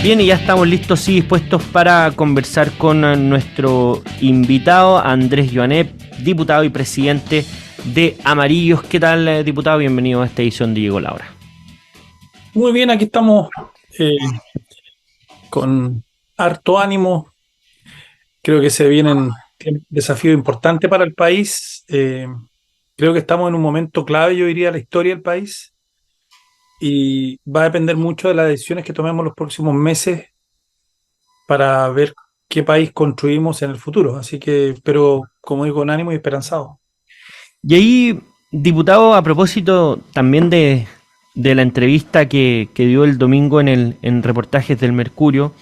Bien, y ya estamos listos y dispuestos para conversar con nuestro invitado, Andrés Joanet, diputado y presidente de Amarillos. ¿Qué tal, diputado? Bienvenido a esta edición de Llegó la Hora. Muy bien, aquí estamos con harto ánimo. Creo que se vienen desafíos importantes para el país. Creo que estamos en un momento clave, yo diría, de la historia del país. Y va a depender mucho de las decisiones que tomemos los próximos meses para ver qué país construimos en el futuro. Así que, pero como digo, con ánimo y esperanzado. Y ahí, diputado, a propósito también de la entrevista que dio el domingo en Reportajes del Mercurio,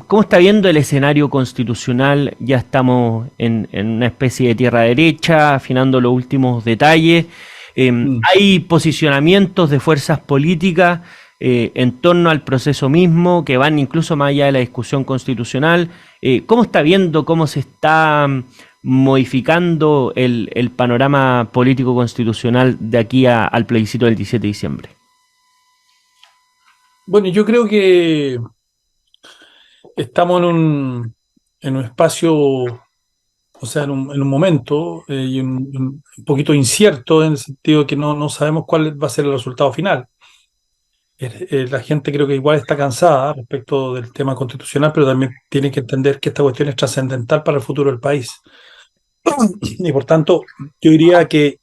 ¿cómo está viendo el escenario constitucional? Ya estamos en una especie de tierra derecha, afinando los últimos detalles. Mm. Hay posicionamientos de fuerzas políticas en torno al proceso mismo que van incluso más allá de la discusión constitucional. ¿Cómo está viendo cómo se está modificando el panorama político constitucional de aquí al plebiscito del 17 de diciembre? Bueno, yo creo que estamos en un espacio, o sea, en un momento y un poquito incierto en el sentido de que no sabemos cuál va a ser el resultado final. La gente creo que igual está cansada respecto del tema constitucional, pero también tiene que entender que esta cuestión es trascendental para el futuro del país. Y por tanto, yo diría que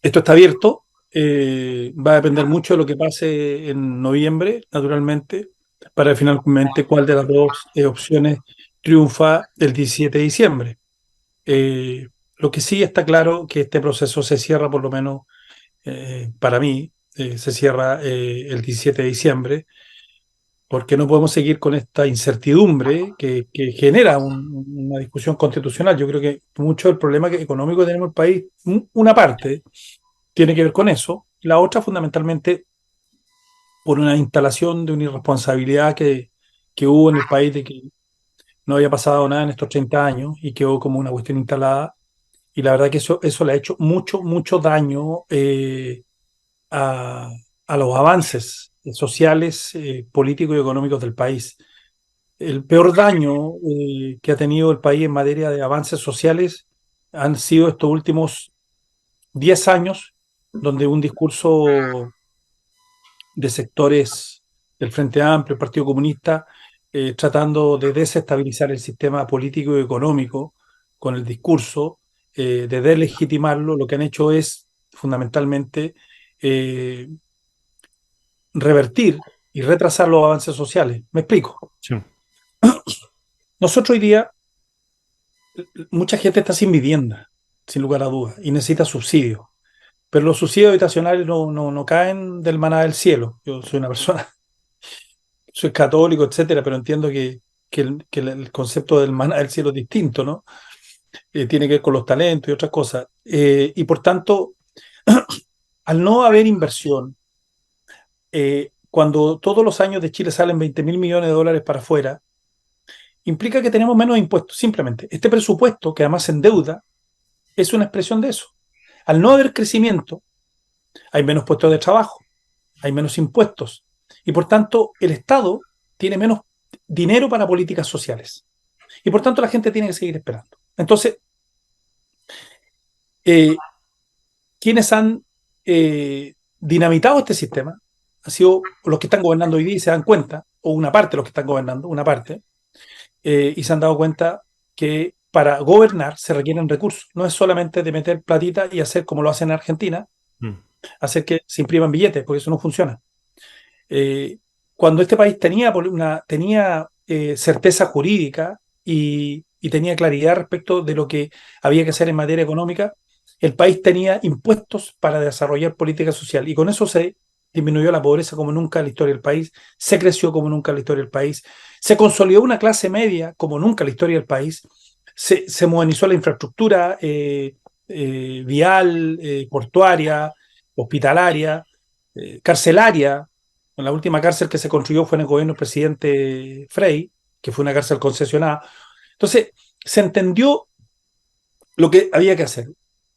esto está abierto, va a depender mucho de lo que pase en noviembre, naturalmente, para finalmente cuál de las dos opciones triunfa el 17 de diciembre. Eh, lo que sí está claro que este proceso se cierra, por lo menos para mí, se cierra el 17 de diciembre, porque no podemos seguir con esta incertidumbre que genera una discusión constitucional. Yo creo que mucho del problema económico que tenemos en el país, una parte tiene que ver con eso, la otra fundamentalmente por una instalación de una irresponsabilidad que hubo en el país de que no había pasado nada en estos 30 años y quedó como una cuestión instalada. Y la verdad que eso le ha hecho mucho, mucho daño a, a los avances sociales, políticos y económicos del país. El peor daño que ha tenido el país en materia de avances sociales han sido estos últimos 10 años, donde un discurso de sectores del Frente Amplio, el Partido Comunista, tratando de desestabilizar el sistema político y económico con el discurso, de deslegitimarlo, lo que han hecho es fundamentalmente eh, revertir y retrasar los avances sociales. Me explico. Sí. Nosotros hoy día, mucha gente está sin vivienda, sin lugar a dudas, y necesita subsidios. Pero los subsidios habitacionales no caen del maná del cielo. Yo soy una persona, soy católico, etcétera, pero entiendo que el concepto del maná del cielo es distinto, ¿no? Tiene que ver con los talentos y otras cosas. Y por tanto, al no haber inversión, cuando todos los años de Chile salen 20.000 millones de dólares para afuera, implica que tenemos menos impuestos, simplemente. Este presupuesto, que además se endeuda, es una expresión de eso. Al no haber crecimiento, hay menos puestos de trabajo, hay menos impuestos, y por tanto el Estado tiene menos dinero para políticas sociales. Y por tanto la gente tiene que seguir esperando. Entonces, eh, quienes han dinamitado este sistema han sido los que están gobernando hoy día y se dan cuenta, o una parte de los que están gobernando, una parte, y se han dado cuenta que para gobernar se requieren recursos. No es solamente de meter platita y hacer como lo hacen en Argentina, Mm. hacer que se impriman billetes, porque eso no funciona. Eh, cuando este país tenía certeza jurídica y tenía claridad respecto de lo que había que hacer en materia económica, el país tenía impuestos para desarrollar política social y con eso se disminuyó la pobreza como nunca en la historia del país, se creció como nunca en la historia del país, se consolidó una clase media como nunca en la historia del país, se modernizó la infraestructura vial, portuaria, hospitalaria, carcelaria. La última cárcel que se construyó fue en el gobierno del presidente Frei, que fue una cárcel concesionada. Entonces, se entendió lo que había que hacer.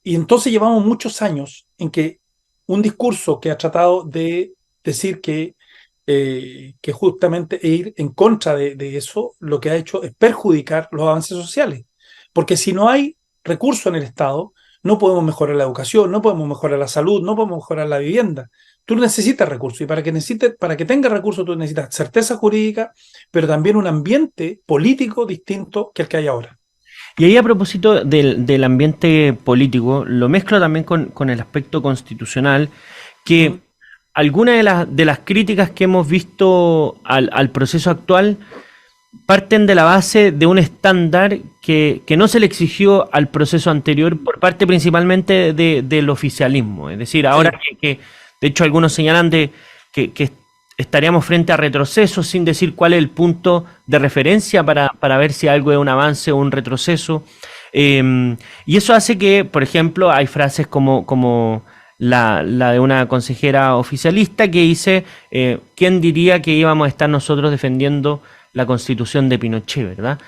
Y entonces llevamos muchos años en que un discurso que ha tratado de decir que que justamente ir en contra de eso lo que ha hecho es perjudicar los avances sociales. Porque si no hay recursos en el Estado, no podemos mejorar la educación, no podemos mejorar la salud, no podemos mejorar la vivienda. Tú necesitas recursos y para que tengas recursos tú necesitas certeza jurídica, pero también un ambiente político distinto que el que hay ahora. Y ahí a propósito del ambiente político, lo mezclo también con el aspecto constitucional, que ¿Mm? algunas de las críticas que hemos visto al proceso actual parten de la base de un estándar que no se le exigió al proceso anterior por parte principalmente del oficialismo. Es decir, ahora Sí, de hecho algunos señalan que estaríamos frente a retrocesos sin decir cuál es el punto de referencia para ver si algo es un avance o un retroceso. Y eso hace que, por ejemplo, hay frases como la de una consejera oficialista que dice, ¿quién diría que íbamos a estar nosotros defendiendo la constitución de Pinochet, ¿verdad?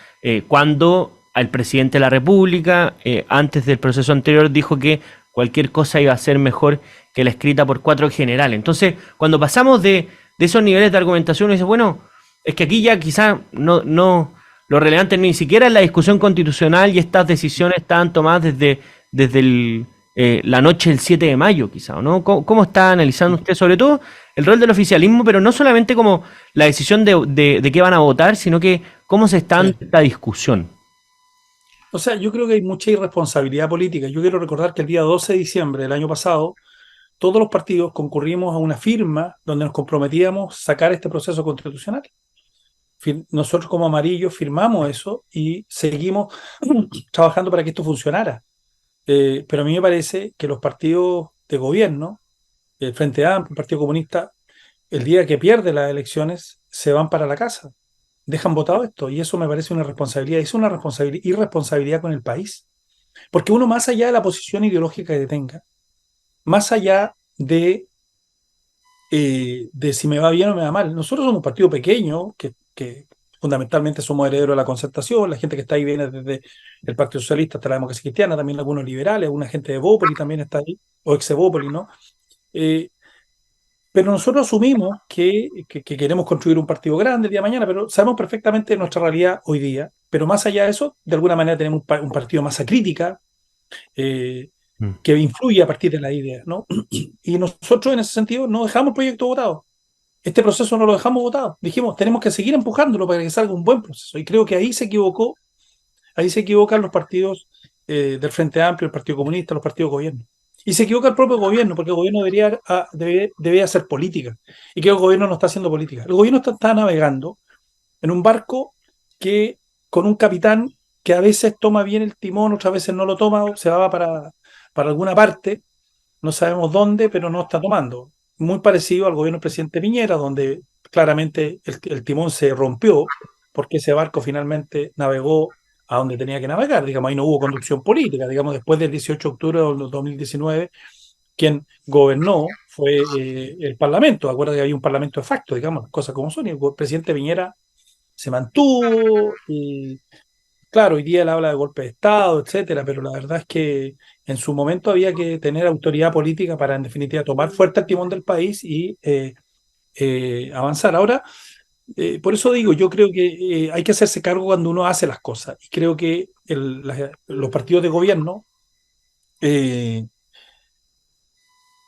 Cuando el presidente de la República, antes del proceso anterior, dijo que cualquier cosa iba a ser mejor que la escrita por cuatro generales. Entonces, cuando pasamos de esos niveles de argumentación, uno dice, bueno, es que aquí ya quizás no, lo relevante ni siquiera es la discusión constitucional y estas decisiones estaban tomadas desde la noche del 7 de mayo, quizá, ¿no? ¿Cómo está analizando usted sobre todo el rol del oficialismo, pero no solamente como la decisión de qué van a votar, sino que cómo se está dando sí. esta discusión? O sea, yo creo que hay mucha irresponsabilidad política. Yo quiero recordar que el día 12 de diciembre del año pasado, todos los partidos concurrimos a una firma donde nos comprometíamos a sacar este proceso constitucional. Nosotros como amarillos firmamos eso y seguimos trabajando para que esto funcionara. Pero a mí me parece que los partidos de gobierno, el Frente Amplio, el Partido Comunista, el día que pierde las elecciones, se van para la casa, dejan votado esto y eso me parece una responsabilidad, es una irresponsabilidad con el país. Porque uno más allá de la posición ideológica que tenga, más allá de si me va bien o me va mal. Nosotros somos un partido pequeño que fundamentalmente somos herederos de la concertación, la gente que está ahí viene desde el Partido Socialista hasta la Democracia Cristiana, también algunos liberales, alguna gente de Bópoli también está ahí, o ex Bópoli, ¿no? Eh, pero nosotros asumimos que queremos construir un partido grande el día de mañana, pero sabemos perfectamente nuestra realidad hoy día. Pero más allá de eso, de alguna manera tenemos un partido masa crítica, eh, Mm. que influye a partir de las ideas, ¿no? Y nosotros en ese sentido no dejamos el proyecto votado. Este proceso no lo dejamos votado. Dijimos, tenemos que seguir empujándolo para que salga un buen proceso. Y creo que ahí se equivocan los partidos del Frente Amplio, el Partido Comunista, los partidos de gobierno. Y se equivoca el propio gobierno, porque el gobierno debería hacer política. Y que el gobierno no está haciendo política. El gobierno está navegando en un barco que con un capitán que a veces toma bien el timón, otras veces no lo toma, o se va para alguna parte, no sabemos dónde, pero no está tomando. Muy parecido al gobierno del presidente Piñera, donde claramente el timón se rompió porque ese barco finalmente navegó a donde tenía que navegar. Digamos, ahí no hubo conducción política. Digamos, después del 18 de octubre de 2019, quien gobernó fue el Parlamento. Acuérdate que había un Parlamento de facto, digamos, cosas como son. Y el presidente Piñera se mantuvo y claro, hoy día él habla de golpe de Estado, etcétera, pero la verdad es que en su momento había que tener autoridad política para, en definitiva, tomar fuerte el timón del país y avanzar. Ahora, por eso digo, yo creo que hay que hacerse cargo cuando uno hace las cosas. Y creo que los partidos de gobierno eh,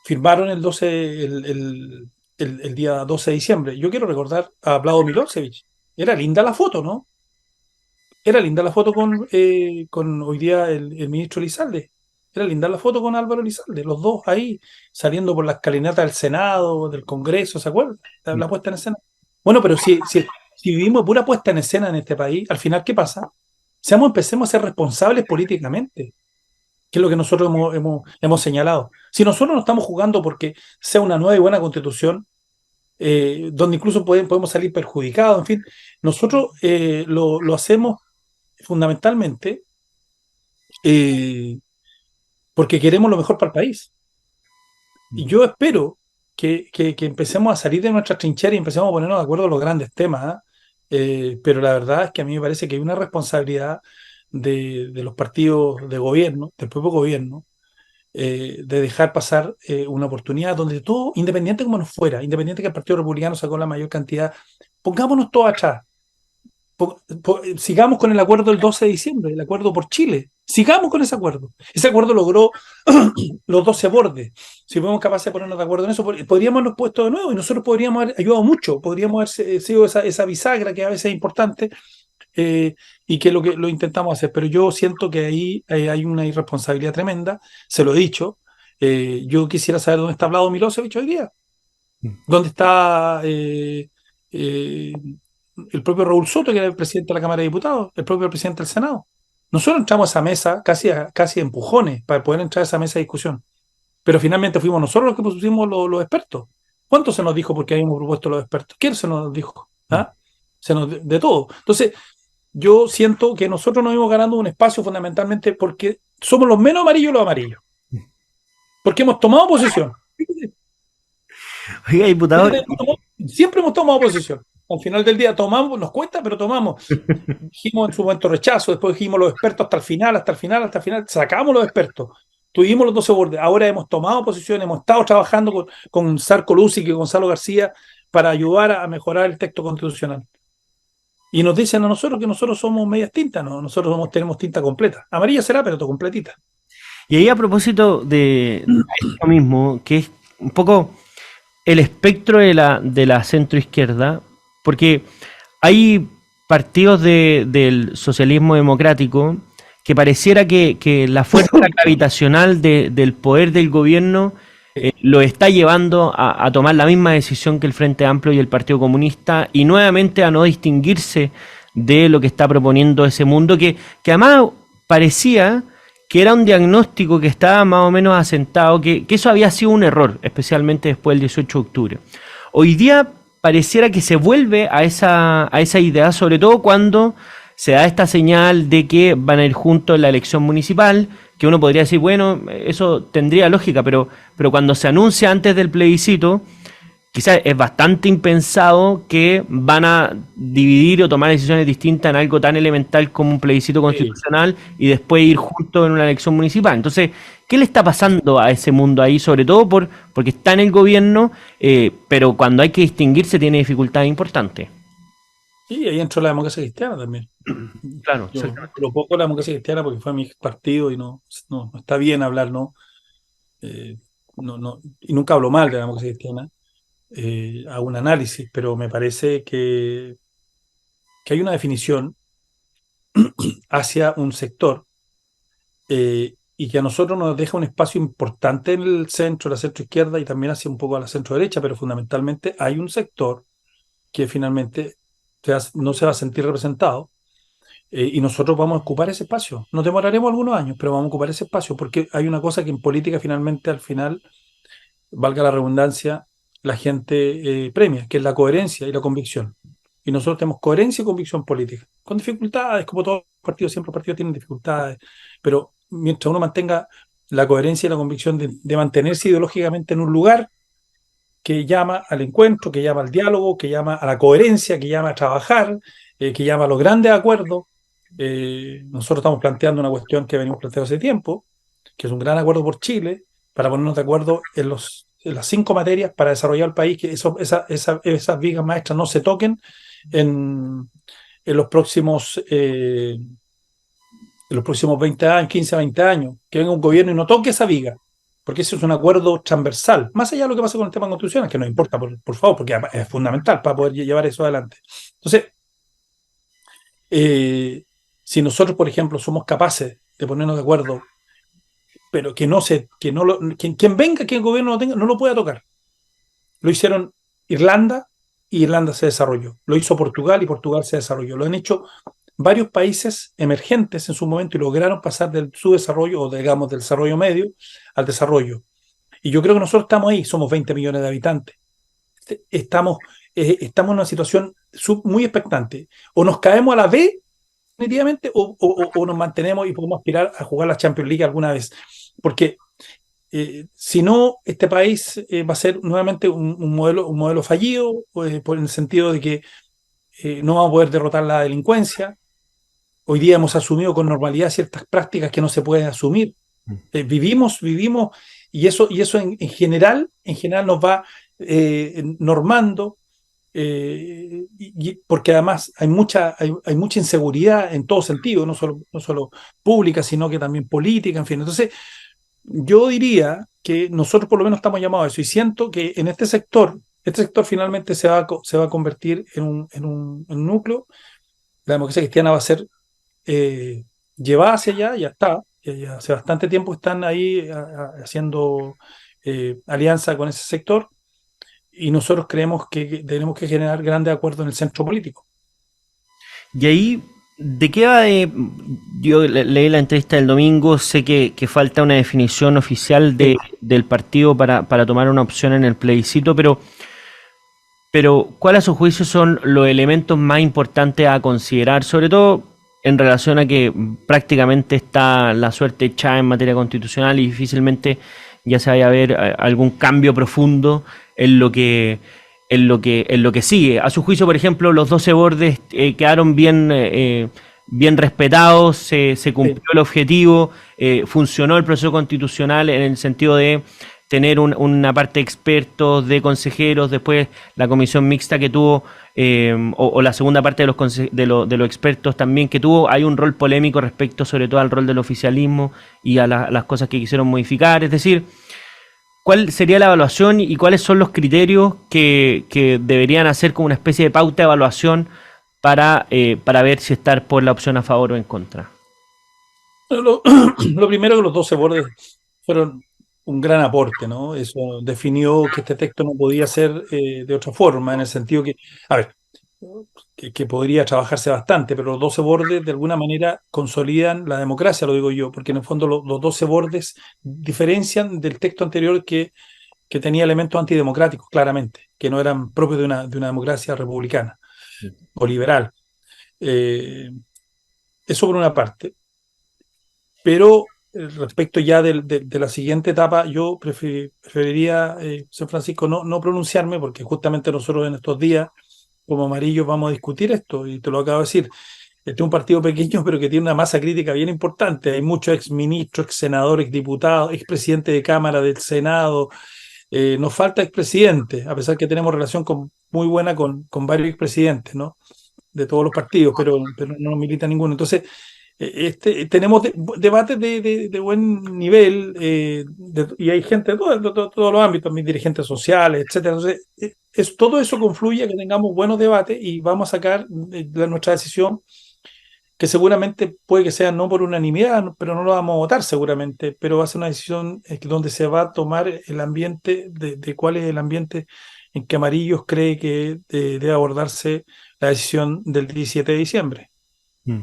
firmaron el 12, el día 12 de diciembre. Yo quiero recordar a Vlado Milosevic. Era linda la foto, ¿no? Era linda la foto con hoy día el ministro Elizalde. Era linda la foto con Álvaro Elizalde, los dos ahí saliendo por la escalinata del Senado, del Congreso, ¿se acuerdan? La puesta en escena. Bueno, pero si vivimos pura puesta en escena en este país, al final, ¿qué pasa? Empecemos a ser responsables políticamente, que es lo que nosotros hemos señalado. Si nosotros no estamos jugando porque sea una nueva y buena constitución, donde incluso podemos salir perjudicados, en fin, nosotros lo hacemos fundamentalmente eh, porque queremos lo mejor para el país. Y yo espero que empecemos a salir de nuestra trinchera y empecemos a ponernos de acuerdo en los grandes temas. ¿Ah? Pero la verdad es que a mí me parece que hay una responsabilidad de los partidos de gobierno, del propio gobierno, de dejar pasar una oportunidad donde todo, independiente como nos fuera, independiente que el Partido Republicano sacó la mayor cantidad, pongámonos todos atrás. Sigamos con el acuerdo del 12 de diciembre, el acuerdo por Chile. Sigamos con ese acuerdo. Ese acuerdo logró los 12 bordes. Si fuéramos capaces de ponernos de acuerdo en eso, podríamos habernos puesto de nuevo y nosotros podríamos haber ayudado mucho. Podríamos haber sido esa bisagra que a veces es importante y que lo intentamos hacer. Pero yo siento que ahí hay una irresponsabilidad tremenda. Se lo he dicho. Yo quisiera saber dónde está Vlado Milosevic hoy día. ¿Dónde está eh, el propio Raúl Soto, que era el presidente de la Cámara de Diputados, el propio presidente del Senado? Nosotros entramos a esa mesa casi a empujones para poder entrar a esa mesa de discusión. Pero finalmente fuimos nosotros los que pusimos los expertos. ¿Cuánto se nos dijo porque habíamos propuesto los expertos? ¿Quién se nos dijo? ¿Ah? Se nos de todo. Entonces, yo siento que nosotros nos íbamos ganando un espacio fundamentalmente porque somos los menos amarillos los amarillos. Porque hemos tomado posición. Oiga, diputado, Siempre hemos tomado posición. Al final del día tomamos, nos cuesta, pero tomamos. Dijimos en su momento rechazo, después dijimos los expertos hasta el final, hasta el final, hasta el final. Sacamos los expertos. Tuvimos los 12 bordes. Ahora hemos tomado posición, hemos estado trabajando con Sarko Lucic y Gonzalo García para ayudar a mejorar el texto constitucional. Y nos dicen a nosotros que nosotros somos medias tintas, no, nosotros tenemos tinta completa. Amarilla será, pero completita. y ahí a propósito de esto mismo, que es un poco el espectro de la centroizquierda, porque hay partidos del socialismo democrático que pareciera que la fuerza gravitacional del poder del gobierno lo está llevando a tomar la misma decisión que el Frente Amplio y el Partido Comunista y nuevamente a no distinguirse de lo que está proponiendo ese mundo que además parecía que era un diagnóstico que estaba más o menos asentado, que eso había sido un error, especialmente después del 18 de octubre. Hoy día pareciera que se vuelve a esa idea, sobre todo cuando se da esta señal de que van a ir juntos en la elección municipal, que uno podría decir, bueno, eso tendría lógica, pero cuando se anuncia antes del plebiscito, quizás es bastante impensado que van a dividir o tomar decisiones distintas en algo tan elemental como un plebiscito constitucional y después ir juntos en una elección municipal. Entonces, ¿qué le está pasando a ese mundo ahí? Sobre todo porque está en el gobierno, pero cuando hay que distinguirse tiene dificultades importantes. Y ahí entró la democracia cristiana también. Claro, Yo lo poco la democracia cristiana porque fue mi partido y no está bien hablar, ¿no? Eh, y nunca hablo mal de la democracia cristiana. Hago un análisis, pero me parece que hay una definición hacia un sector y que a nosotros nos deja un espacio importante en el centro, la centro izquierda y también hacia un poco a la centro derecha, pero fundamentalmente hay un sector que finalmente no se va a sentir representado y nosotros vamos a ocupar ese espacio. Nos demoraremos algunos años, pero vamos a ocupar ese espacio porque hay una cosa que en política finalmente al final, valga la redundancia, la gente premia, que es la coherencia y la convicción. Y nosotros tenemos coherencia y convicción política, con dificultades, como todos los partidos, siempre los partidos tienen dificultades, pero mientras uno mantenga la coherencia y la convicción de mantenerse ideológicamente en un lugar que llama al encuentro, que llama al diálogo, que llama a la coherencia, que llama a trabajar, que llama a los grandes acuerdos. Nosotros estamos planteando una cuestión que venimos planteando hace tiempo, que es un gran acuerdo por Chile, para ponernos de acuerdo en las 5 materias para desarrollar el país, que esas vigas maestras no se toquen en los próximos 20 años, 15, 20 años, que venga un gobierno y no toque esa viga, porque eso es un acuerdo transversal, más allá de lo que pasa con el tema constitucional, que nos importa, por favor, porque es fundamental para poder llevar eso adelante. Entonces, si nosotros, por ejemplo, somos capaces de ponernos de acuerdo, pero quien venga, quien el gobierno lo tenga, no lo pueda tocar. Lo hicieron Irlanda y Irlanda se desarrolló. Lo hizo Portugal y Portugal se desarrolló. Lo han hecho varios países emergentes en su momento y lograron pasar del subdesarrollo o digamos del desarrollo medio al desarrollo. Y yo creo que nosotros estamos ahí, somos 20 millones de habitantes. Estamos en una situación muy expectante. O nos caemos a la B definitivamente o nos mantenemos y podemos aspirar a jugar la Champions League alguna vez. Porque si no, este país va a ser nuevamente un modelo fallido, por el sentido de que no vamos a poder derrotar la delincuencia. Hoy día hemos asumido con normalidad ciertas prácticas que no se pueden asumir. Vivimos, y eso en general nos va normando, porque además hay mucha inseguridad en todo sentido, no solo pública, sino que también política, en fin. Entonces, yo diría que nosotros por lo menos estamos llamados a eso, y siento que en este sector finalmente se va a convertir en un núcleo. La democracia cristiana va a ser eh, llevada hacia allá, ya está. Ya hace bastante tiempo están ahí haciendo alianza con ese sector, y nosotros creemos que tenemos que generar grandes acuerdos en el centro político. Y ahí, ¿de qué va de...? Yo leí la entrevista del domingo, sé que falta una definición oficial Sí, del partido para tomar una opción en el plebiscito, pero ¿cuál a su juicio son los elementos más importantes a considerar, sobre todo en relación a que prácticamente está la suerte echada en materia constitucional y difícilmente ya se vaya a ver algún cambio profundo en lo que sigue? A su juicio, por ejemplo, los 12 bordes quedaron bien respetados, se sí. cumplió el objetivo, funcionó el proceso constitucional en el sentido de tener una parte de expertos, de consejeros, después la comisión mixta que tuvo, o la segunda parte de los expertos también que tuvo. Hay un rol polémico respecto sobre todo al rol del oficialismo y a las cosas que quisieron modificar. Es decir, ¿cuál sería la evaluación y cuáles son los criterios que deberían hacer como una especie de pauta de evaluación para ver si estar por la opción a favor o en contra? Lo, lo primero, que los 12 bordes fueron un gran aporte, ¿no? Eso definió que este texto no podía ser de otra forma, en el sentido que, a ver, que podría trabajarse bastante, pero los 12 bordes de alguna manera consolidan la democracia, lo digo yo, porque en el fondo los 12 bordes diferencian del texto anterior que tenía elementos antidemocráticos, claramente, que no eran propios de una democracia republicana o liberal. Eh, Eso por una parte. Pero respecto ya de la siguiente etapa, yo preferiría, San Francisco, no pronunciarme, porque justamente nosotros en estos días, como amarillos, vamos a discutir esto, y te lo acabo de decir. Este es un partido pequeño, pero que tiene una masa crítica bien importante. Hay muchos exministros, exsenadores, exdiputados, expresidentes de Cámara, del Senado. Nos falta expresidente, a pesar que tenemos relación muy buena con varios expresidentes, ¿no? De todos los partidos, pero no milita ninguno. Entonces, tenemos debates de buen nivel, y hay gente de todos los ámbitos, mis dirigentes sociales, etcétera. Entonces, todo eso confluye a que tengamos buenos debates, y vamos a sacar nuestra decisión, que seguramente puede que sea no por unanimidad, pero no lo vamos a votar seguramente, pero va a ser una decisión donde se va a tomar el ambiente, de cuál es el ambiente en que Amarillos cree que debe abordarse la decisión del 17 de diciembre. Mm.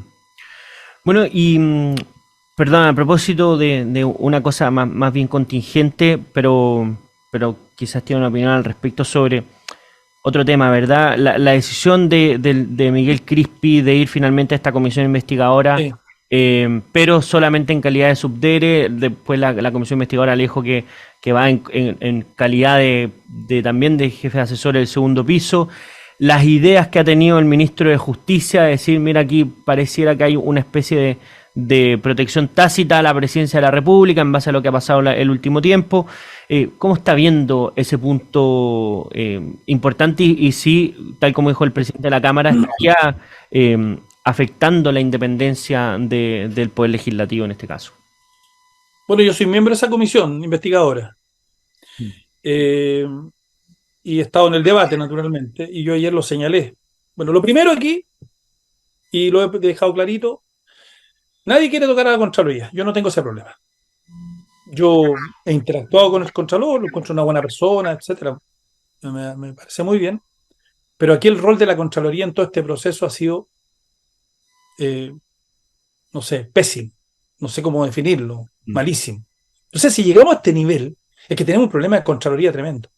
Bueno, y perdón, a propósito de una cosa más bien contingente, pero quizás tiene una opinión al respecto sobre otro tema, ¿verdad? La decisión de Miguel Crispi de ir finalmente a esta comisión investigadora, Sí. pero solamente en calidad de subdere. Después la comisión investigadora le dijo que va en calidad también de jefe de asesor del segundo piso. Las ideas que ha tenido el ministro de Justicia, de decir, mira, aquí pareciera que hay una especie de protección tácita a la presidencia de la República en base a lo que ha pasado el último tiempo. ¿Cómo está viendo ese punto importante y si, tal como dijo el presidente de la Cámara, estaría afectando la independencia del Poder Legislativo en este caso? Bueno, yo soy miembro de esa comisión investigadora, eh, y he estado en el debate, naturalmente, y yo ayer lo señalé. Bueno, lo primero aquí, y lo he dejado clarito: nadie quiere tocar a la Contraloría. Yo no tengo ese problema. Yo he interactuado con el Contralor, lo encuentro una buena persona, etcétera. Me parece muy bien. Pero aquí el rol de la Contraloría en todo este proceso ha sido, eh, no sé, pésimo. No sé cómo definirlo. Mm. Malísimo. Entonces, si llegamos a este nivel, es que tenemos un problema de Contraloría tremendo.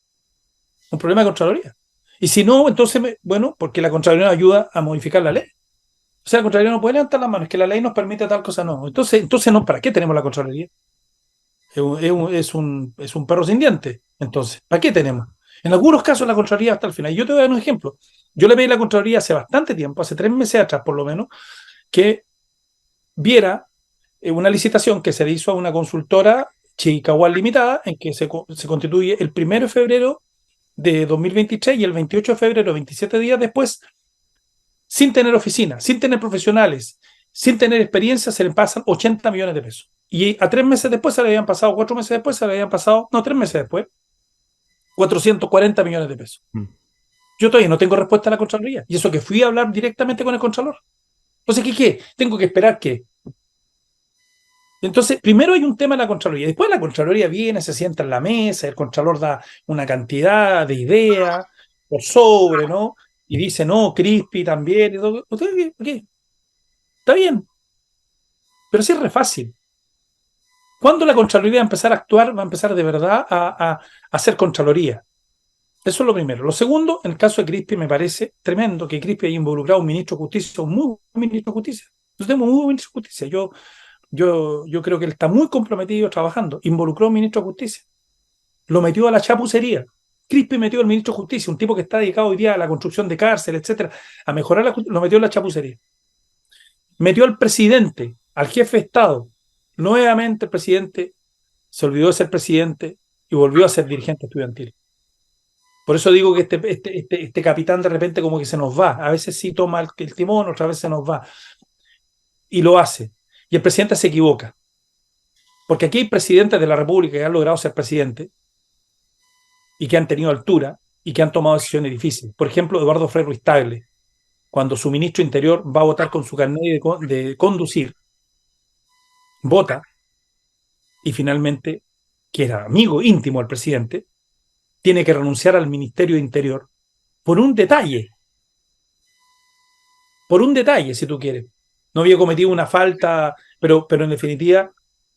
Un problema de Contraloría. Y si no, entonces, bueno, porque la Contraloría ayuda a modificar la ley. O sea, la Contraloría no puede levantar las manos, es que la ley nos permite tal cosa, no. Entonces no, ¿para qué tenemos la Contraloría? Es un perro sin dientes. Entonces, ¿para qué tenemos? En algunos casos la Contraloría hasta el final. Y yo te voy a dar un ejemplo. Yo le pedí a la Contraloría hace bastante tiempo, hace 3 meses atrás por lo menos, que viera una licitación que se le hizo a una consultora Chicahual Limitada, en que se constituye el 1 de febrero de 2023 y el 28 de febrero, 27 días después, sin tener oficina, sin tener profesionales, sin tener experiencia, se le pasan 80 millones de pesos. Y a 3 meses después se le habían pasado, 4 meses después se le habían pasado, no, 3 meses después, 440 millones de pesos. Yo todavía no tengo respuesta a la Contraloría. Y eso que fui a hablar directamente con el Contralor. Entonces, ¿qué? ¿Tengo que esperar qué? Entonces, primero hay un tema de la Contraloría. Después la Contraloría viene, se sienta en la mesa, el Contralor da una cantidad de ideas por sobre, ¿no? Y dice, no, Crispi también. Y todo. ¿Usted qué? Está bien, pero sí es re fácil. ¿Cuándo la Contraloría va a empezar a actuar? Va a empezar de verdad a hacer Contraloría. Eso es lo primero. Lo segundo, en el caso de Crispi, me parece tremendo que Crispi haya involucrado a un ministro de Justicia, un muy buen ministro de Justicia. Yo tengo un muy buen ministro de Justicia. Yo creo que él está muy comprometido trabajando. Involucró a un ministro de Justicia. Lo metió a la chapucería. Crispi metió al ministro de Justicia, un tipo que está dedicado hoy día a la construcción de cárceles, etcétera, a mejorar lo metió en la chapucería. Metió al presidente, al jefe de Estado. Nuevamente el presidente se olvidó de ser presidente y volvió a ser dirigente estudiantil. Por eso digo que este capitán de repente como que se nos va. A veces sí toma el timón, otras veces se nos va. Y lo hace. Y el presidente se equivoca. Porque aquí hay presidentes de la República que han logrado ser presidente y que han tenido altura y que han tomado decisiones difíciles. Por ejemplo, Eduardo Frei Ruiz-Tagle, cuando su ministro Interior va a votar con su carnet de conducir, vota y finalmente, que era amigo íntimo del presidente, tiene que renunciar al Ministerio de Interior por un detalle, si tú quieres. No había cometido una falta, pero en definitiva,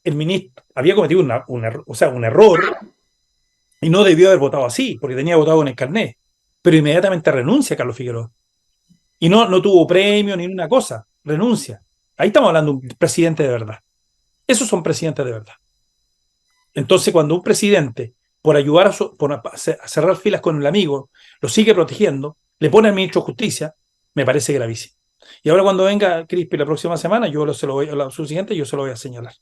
el ministro había cometido un error y no debió haber votado así, porque tenía votado en el carnet. Pero inmediatamente renuncia Carlos Figueroa. Y no tuvo premio ni una cosa, renuncia. Ahí estamos hablando de un presidente de verdad. Esos son presidentes de verdad. Entonces, cuando un presidente, por ayudar a cerrar filas con el amigo, lo sigue protegiendo, le pone al ministro de Justicia, me parece gravísimo. Y ahora cuando venga Crispi la próxima semana, la subsiguiente, yo se lo voy a señalar.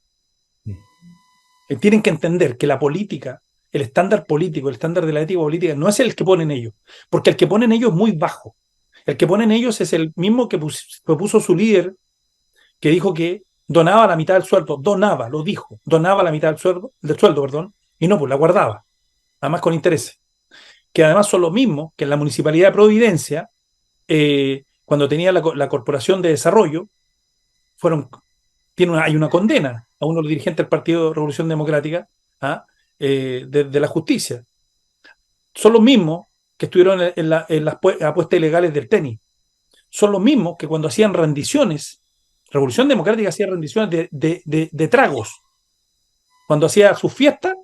Tienen que entender que la política, el estándar político, el estándar de la ética política, no es el que ponen ellos, porque el que ponen ellos es muy bajo. El que ponen ellos es el mismo que propuso su líder, que dijo que donaba la mitad del sueldo, donaba la mitad del sueldo, perdón, y no, pues la guardaba, además con intereses, que además son los mismos que en la Municipalidad de Providencia, cuando tenía la Corporación de Desarrollo, hay una condena a uno de los dirigentes del Partido de Revolución Democrática, ¿ah? De la justicia. Son los mismos que estuvieron en las apuestas ilegales del tenis. Son los mismos que cuando hacían rendiciones, Revolución Democrática hacía rendiciones de tragos. Cuando hacía sus fiestas,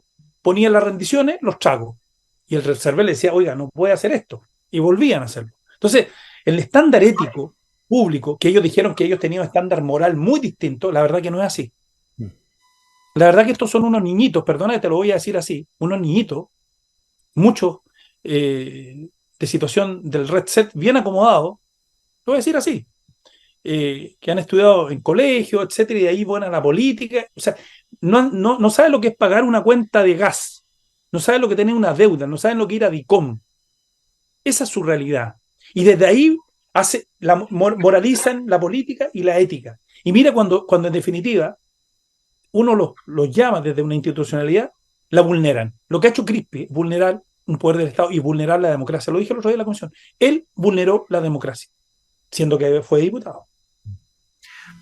ponía las rendiciones, los tragos. Y el CERVEL le decía, oiga, no puede hacer esto. Y volvían a hacerlo. Entonces, el estándar ético público, que ellos dijeron que ellos tenían un estándar moral muy distinto, la verdad que no es así. La verdad que estos son unos niñitos, perdona que te lo voy a decir así, unos niñitos, muchos de situación del Red Set bien acomodados, lo voy a decir así, que han estudiado en colegio, etcétera, y de ahí van a la política. O sea, no saben lo que es pagar una cuenta de gas, no saben lo que es tener una deuda, no saben lo que ir a DICOM. Esa es su realidad. Y desde ahí moralizan la política y la ética. Y mira cuando en definitiva uno los llama desde una institucionalidad, la vulneran. Lo que ha hecho Crispi es vulnerar un poder del Estado y vulnerar la democracia. Lo dije el otro día en la comisión. Él vulneró la democracia, siendo que fue diputado.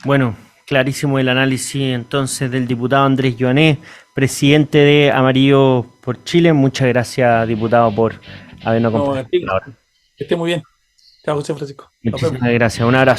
Bueno, clarísimo el análisis entonces del diputado Andrés Joanet, presidente de Amarillo por Chile. Muchas gracias, diputado, por habernos acompañado. Que esté muy bien. Chao, José Francisco. Muchísimas gracias. Un abrazo.